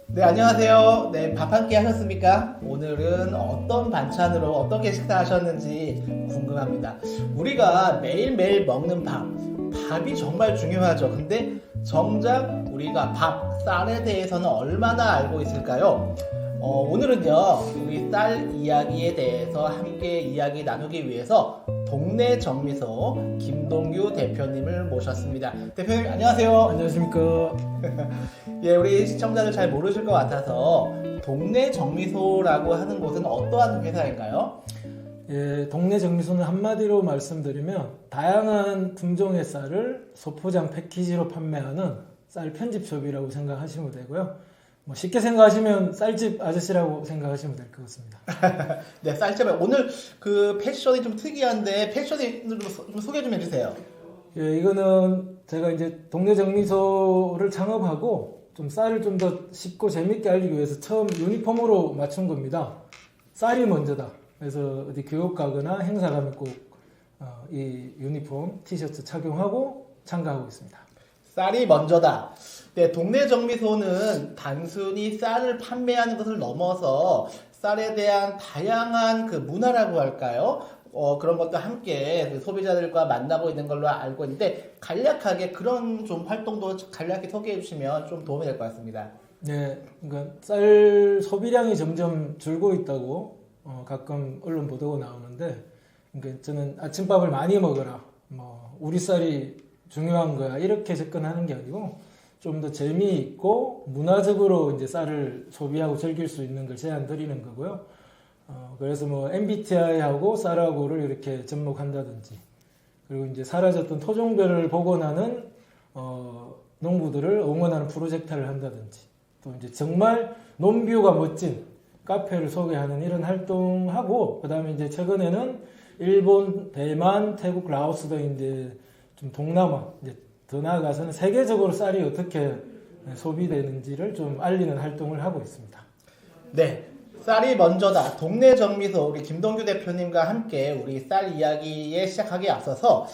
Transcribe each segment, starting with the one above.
네, 안녕하세요. 네, 밥 한 끼 하셨습니까? 오늘은 어떤 반찬으로 어떻게 식사하셨는지 궁금합니다. 우리가 매일매일 먹는 밥이 정말 중요하죠. 근데 정작 우리가 밥, 쌀에 대해서는 얼마나 알고 있을까요? 오늘은요, 우리 쌀 이야기에 대해서 함께 이야기 나누기 위해서 동네 정미소 김동규 대표님을 모셨습니다. 대표님, 안녕하세요. 안녕하십니까. 예, 우리 시청자들 잘 모르실 것 같아서 동네 정미소라고 하는 곳은 어떠한 회사인가요? 예, 동네 정미소는 한마디로 말씀드리면 다양한 품종의 쌀을 소포장 패키지로 판매하는 쌀 편집숍이라고 생각하시면 되고요. 뭐 쉽게 생각하시면 쌀집 아저씨라고 생각하시면 될 것 같습니다. 네, 쌀집에 오늘 그 패션이 좀 특이한데 패션이 좀 소개 좀 해주세요. 예, 이거는 제가 이제 동네 정미소를 창업하고 좀 쌀을 좀 더 쉽고 재밌게 알리기 위해서 처음 유니폼으로 맞춘 겁니다. 쌀이 먼저다. 그래서 어디 교육 가거나 행사 가면 꼭 이 유니폼 티셔츠 착용하고 참가하고 있습니다. 쌀이 먼저다. 네, 동네 정미소는 단순히 쌀을 판매하는 것을 넘어서 쌀에 대한 다양한 그 문화라고 할까요? 그런 것도 함께 그 소비자들과 만나고 있는 걸로 알고 있는데 간략하게 그런 좀 활동도 간략하게 소개해 주시면 좀 도움이 될 것 같습니다. 네, 그러니까 쌀 소비량이 점점 줄고 있다고 가끔 언론 보도가 나오는데, 그러니까 저는 아침밥을 많이 먹어라, 뭐 우리 쌀이 중요한 거야 이렇게 접근하는 게 아니고 좀 더 재미있고 문화적으로 이제 쌀을 소비하고 즐길 수 있는 걸 제안 드리는 거고요. 그래서 뭐 MBTI하고 쌀하고를 이렇게 접목한다든지, 그리고 이제 사라졌던 토종별을 복원하는 농부들을 응원하는 프로젝트를 한다든지, 또 이제 정말 논뷰가 멋진 카페를 소개하는 이런 활동하고, 그다음에 이제 최근에는 일본, 대만, 태국, 라오스 등 이제 좀 동남아, 이제 더 나아가서는 세계적으로 쌀이 어떻게 소비되는지를 좀 알리는 활동을 하고 있습니다. 네. 쌀이 먼저다. 동네 정미소 우리 김동규 대표님과 함께 우리 쌀 이야기에 시작하기에 앞서서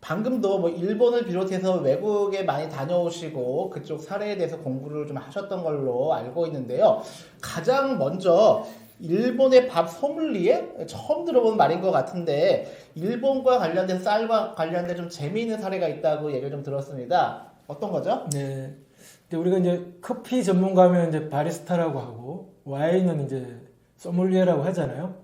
방금도 뭐 일본을 비롯해서 외국에 많이 다녀오시고 그쪽 사례에 대해서 공부를 좀 하셨던 걸로 알고 있는데요. 가장 먼저 일본의 밥 소믈리에 처음 들어본 말인 것 같은데 일본과 관련된 쌀과 관련된 좀 재미있는 사례가 있다고 얘기를 좀 들었습니다. 어떤 거죠? 네. 근데 우리가 이제 커피 전문가면 이제 바리스타라고 하고 와인은 이제 소믈리에라고 하잖아요.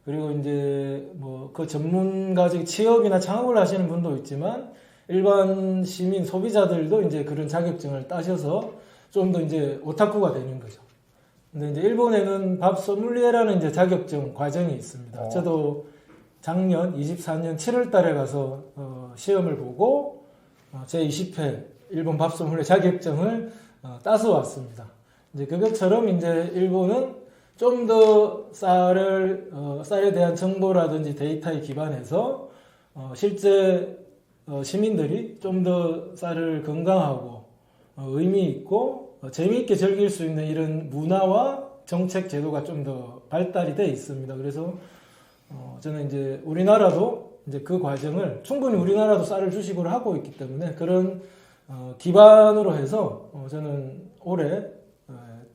그리고 이제 뭐 그 전문가적 취업이나 창업을 하시는 분도 있지만 일반 시민 소비자들도 이제 그런 자격증을 따셔서 좀 더 이제 오타쿠가 되는 거죠. 근데 이제 일본에는 밥 소믈리에라는 이제 자격증 과정이 있습니다. 저도 작년 24년 7월 달에 가서 시험을 보고 제 20회 일본 밥 소믈리에 자격증을 따서 왔습니다. 이제 그것처럼 이제 일본은 좀 더 쌀에 대한 정보라든지 데이터에 기반해서 실제 시민들이 좀 더 쌀을 건강하고 의미 있고 재미있게 즐길 수 있는 이런 문화와 정책 제도가 좀 더 발달이 돼 있습니다. 그래서 저는 이제 우리나라도 이제 그 과정을 충분히 우리나라도 쌀을 주식으로 하고 있기 때문에 그런 기반으로 해서 저는 올해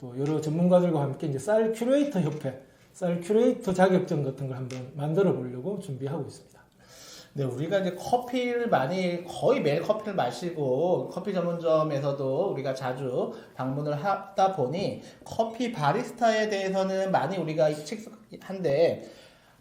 또 여러 전문가들과 함께 이제 쌀 큐레이터 협회, 쌀 큐레이터 자격증 같은 걸 한번 만들어 보려고 준비하고 있습니다. 네, 우리가 이제 거의 매일 커피를 마시고 커피 전문점에서도 우리가 자주 방문을 하다 보니 커피 바리스타에 대해서는 많이 우리가 익숙한데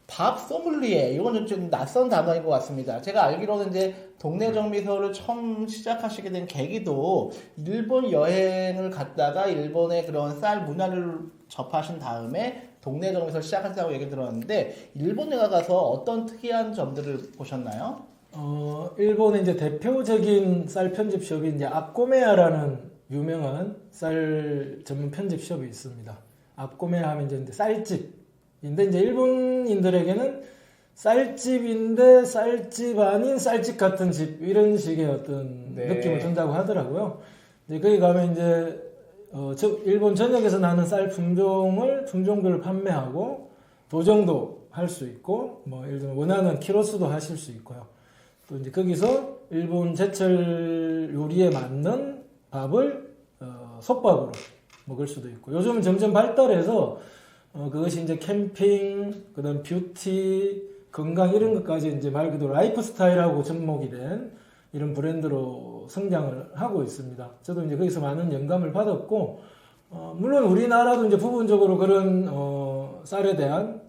밥 소믈리에 이거는 좀 낯선 단어인 것 같습니다. 제가 알기로는 이제 동네 정미소를 처음 시작하시게 된 계기도 일본 여행을 갔다가 일본의 그런 쌀 문화를 접하신 다음에 동네 정미소를 시작하셨다고 얘기 들었는데 일본에 가서 어떤 특이한 점들을 보셨나요? 일본의 이제 대표적인 쌀 편집숍이 이제 아꼬메야라는 유명한 쌀 전문 편집숍이 있습니다. 아꼬메야 하면 이제 쌀집인데 이제 일본인들에게는 쌀집인데 쌀집 아닌 쌀집 같은 집 이런 식의 어떤 느낌을 준다고 하더라고요. 이제 거기 가면 이제 일본 전역에서 나는 쌀 품종별로 판매하고 도정도 할 수 있고 뭐 예를 들면 원하는 키로수도 하실 수 있고요. 또 이제 거기서 일본 제철 요리에 맞는 밥을 솥밥으로 먹을 수도 있고 요즘은 점점 발달해서 그것이 이제 캠핑, 그다음 뷰티, 건강 이런 것까지 이제 말 그대로 라이프 스타일하고 접목이 된 이런 브랜드로 성장을 하고 있습니다. 저도 이제 거기서 많은 영감을 받았고 물론 우리나라도 이제 부분적으로 그런 쌀에 대한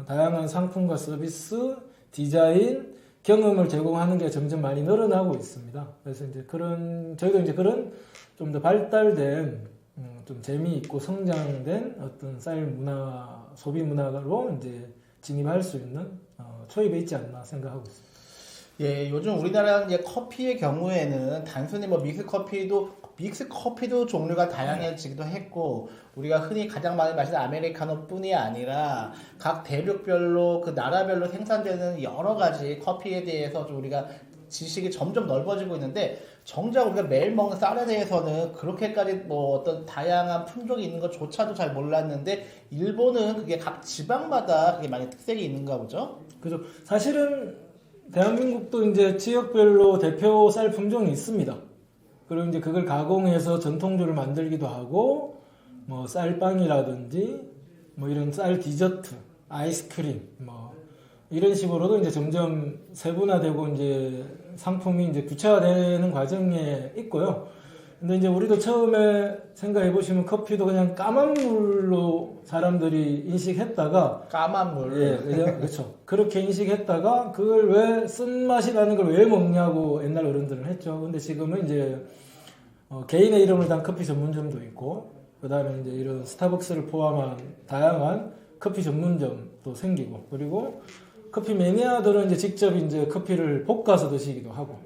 다양한 상품과 서비스, 디자인, 경험을 제공하는 게 점점 많이 늘어나고 있습니다. 그래서 이제 저희도 이제 그런 좀 더 발달된, 좀 재미있고 성장된 어떤 쌀 문화, 소비 문화로 이제 진입할 수 있는 초입에 있지 않나 생각하고 있습니다. 예, 요즘 우리나라 이제 커피의 경우에는 단순히 뭐 믹스 커피도 종류가 다양해지기도 했고, 우리가 흔히 가장 많이 마시는 아메리카노 뿐이 아니라 각 대륙별로 그 나라별로 생산되는 여러 가지 커피에 대해서 좀 우리가 지식이 점점 넓어지고 있는데, 정작 우리가 매일 먹는 쌀에 대해서는 그렇게까지 뭐 어떤 다양한 품종이 있는 것조차도 잘 몰랐는데, 일본은 그게 각 지방마다 그게 많이 특색이 있는가 보죠? 그죠. 사실은 대한민국도 이제 지역별로 대표 쌀 품종이 있습니다. 그리고 이제 그걸 가공해서 전통주를 만들기도 하고, 뭐 쌀빵이라든지, 뭐 이런 쌀 디저트, 아이스크림, 뭐 이런 식으로도 이제 점점 세분화되고 이제 상품이 이제 구체화되는 과정에 있고요. 근데 이제 우리도 처음에 생각해 보시면 커피도 그냥 까만 물로 사람들이 인식했다가 까만 물. 예, 그렇죠. 그렇게 인식했다가 그걸 왜 쓴맛이 나는 걸 왜 먹냐고 옛날 어른들은 했죠. 근데 지금은 이제 개인의 이름을 단 커피 전문점도 있고, 그 다음에 이제 이런 스타벅스를 포함한 다양한 커피 전문점도 생기고, 그리고 커피 매니아들은 이제 직접 이제 커피를 볶아서 드시기도 하고,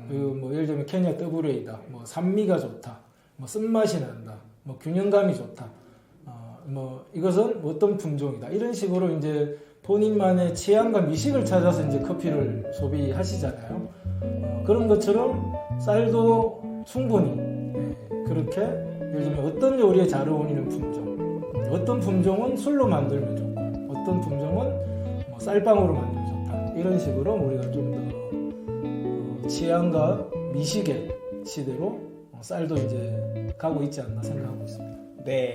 그리고 뭐 예를 들면 케냐 더블레이다, 뭐 산미가 좋다, 뭐 쓴맛이 난다, 뭐 균형감이 좋다, 뭐 이것은 어떤 품종이다, 이런 식으로 이제 본인만의 취향과 미식을 찾아서 이제 커피를 소비하시잖아요. 그런 것처럼 쌀도 충분히 그렇게 예를 들면 어떤 요리에 잘 어울리는 품종, 어떤 품종은 술로 만들면 좋고, 어떤 품종은 뭐 쌀빵으로 만들면 좋다, 이런 식으로 우리가 좀 더 취향과 미식의 시대로 쌀도 이제 가고 있지 않나 생각하고 있습니다. 네.